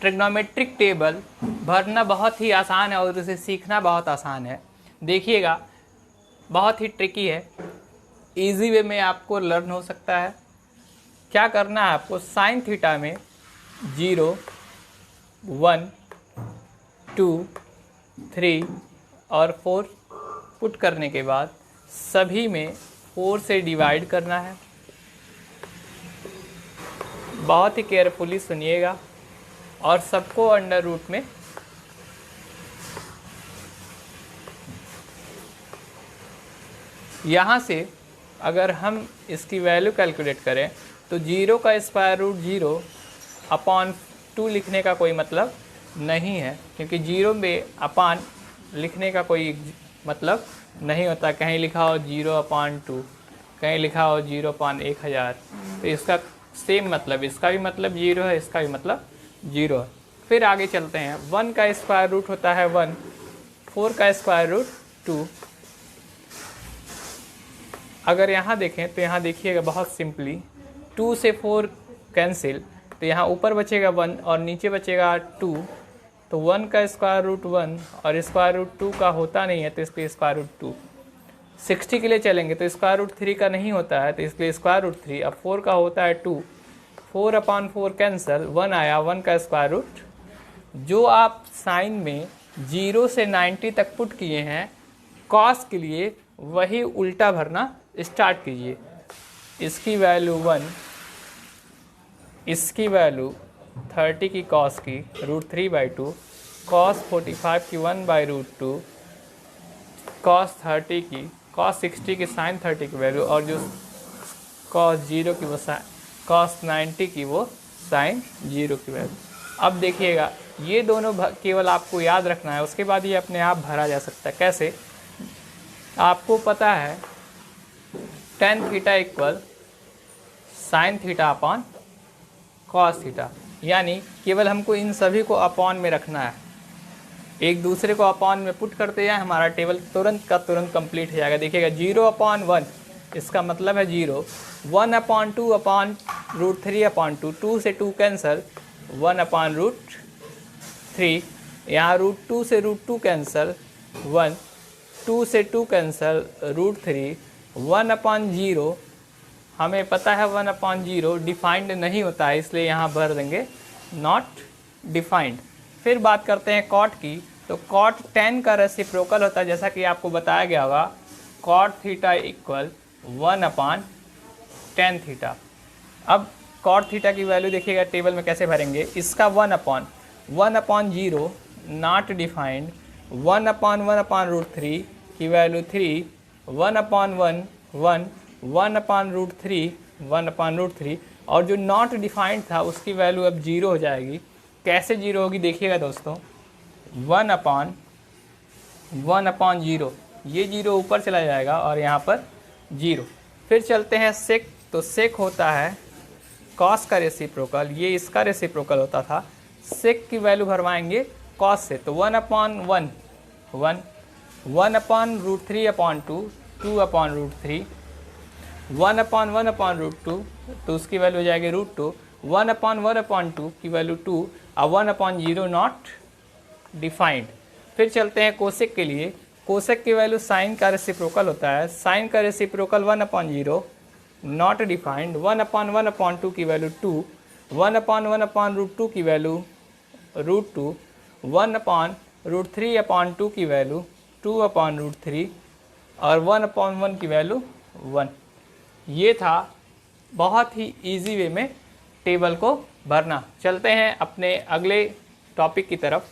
Trigonometric table भरना बहुत ही आसान है और उसे सीखना बहुत आसान है। देखिएगा, बहुत ही ट्रिकी है, इजी वे में आपको लर्न हो सकता है। क्या करना है आपको, साइन थीटा में 0, 1, 2, 3 और 4 पुट करने के बाद सभी में 4 से डिवाइड करना है। बहुत ही केयरफुली सुनिएगा और सबको अंडर रूट में यहाँ से अगर हम इसकी वैल्यू कैलकुलेट करें तो 0 का स्क्वायर रूट 0 अपॉन 2 लिखने का कोई मतलब नहीं है, क्योंकि 0 में अपान लिखने का कोई मतलब नहीं होता। कहीं लिखा हो 0/2, कहीं लिखा हो 0/1000, तो इसका सेम मतलब, इसका भी मतलब 0 है, इसका भी मतलब 0 है। फिर आगे चलते हैं। 1 का स्क्वायर रूट होता है 1, 4 का स्क्वायर रूट 2। अगर यहाँ देखें तो यहाँ देखिएगा बहुत सिंपली 2 से 4 कैंसिल, तो यहाँ ऊपर बचेगा 1 और नीचे बचेगा 2। तो 1 का स्क्वायर रूट 1 और स्क्वायर रूट 2 का होता नहीं है, तो इसलिए स्क्वायर रूट 2। 60 के लिए चलेंगे तो स्क्वायर रूट 3 का नहीं होता है, तो इसलिए स्क्वायर रूट 3। अब 4 का होता है 2, 4/4 कैंसल, 1 आया, 1 का स्क्वायर रूट। जो आप साइन में 0 से 90 तक पुट किए हैं कॉस के लिए, वही उल्टा भरना स्टार्ट कीजिए। इसकी वैल्यू 1, इसकी वैल्यू 30 की कॉस की √3/2, कॉस 45 की 1/√2, कॉस 30 की, कॉस 60 की साइन 30 की वैल्यू, और जो कॉस 0 की वो कॉस 90 की वो साइन 0 की वैल्यू। अब देखिएगा, ये दोनों केवल आपको याद रखना है, उसके बाद ये अपने आप भरा जा सकता है। कैसे? आपको पता है tan theta equal sine theta upon cos theta, यानी केवल हमको इन सभी को अपॉन में रखना है। एक दूसरे को अपॉन में पुट करते हैं, हमारा टेबल तुरंत का तुरंत कंप्लीट हो जाएगा। देखिएगा 0/1, इसका मतलब है 0, 1/2 अपॉन √3/2, 2 से 2 कैंसल, 1/√3, यहाँ √2 से √2 कैंसल, 1, 2 से 2 कैंसल, √3, 1/0। हमें पता है 1/0 डिफाइंड नहीं होता है, इसलिए यहाँ भर देंगे नॉट डिफाइंड। फिर बात करते हैं कॉट की, तो कॉट tan का रेसिप्रोकल होता है, जैसा कि आपको बताया गया होगा। Cot theta equal 1/tan theta. अब कॉट थीटा की वैल्यू देखिएगा टेबल में कैसे भरेंगे। इसका 1/0 नॉट डिफाइंड, 1/1/√3 की वैल्यू 3, 1/1 1, 1/√3 1/√3, और जो नॉट डिफाइंड था उसकी वैल्यू अब 0 हो जाएगी। कैसे 0 होगी देखिएगा दोस्तों, 1/1/0, ये 0 ऊपर चला जाएगा और यहाँ पर 0। फिर चलते हैं सेक, तो सेक होता है कॉस का रेसिप्रोकल, ये इसका रेसिप्रोकल होता था। सेक की वैल्यू भरवाएंगे कॉस से, तो 1/1 1, 1/√3/2, 2/√3, 1/1/√2, तो उसकी वैल्यू हो जाएगी √2, 1/1/2 की वैल्यू 2, और 1/0 नॉट डिफाइंड। फिर चलते हैं कोसेक के लिए। कोसेक की वैल्यू साइन का रेसिप्रोकल होता है, साइन का रेसिप्रोकल 1/0 नॉट डिफाइंड, 1/1/2 की वैल्यू 2, 1/1/√2 की वैल्यू √2, 1/√3/2 की वैल्यू 2/√3, और 1/1 की वैल्यू 1। ये था बहुत ही इजी वे में टेबल को भरना। चलते हैं अपने अगले टॉपिक की तरफ।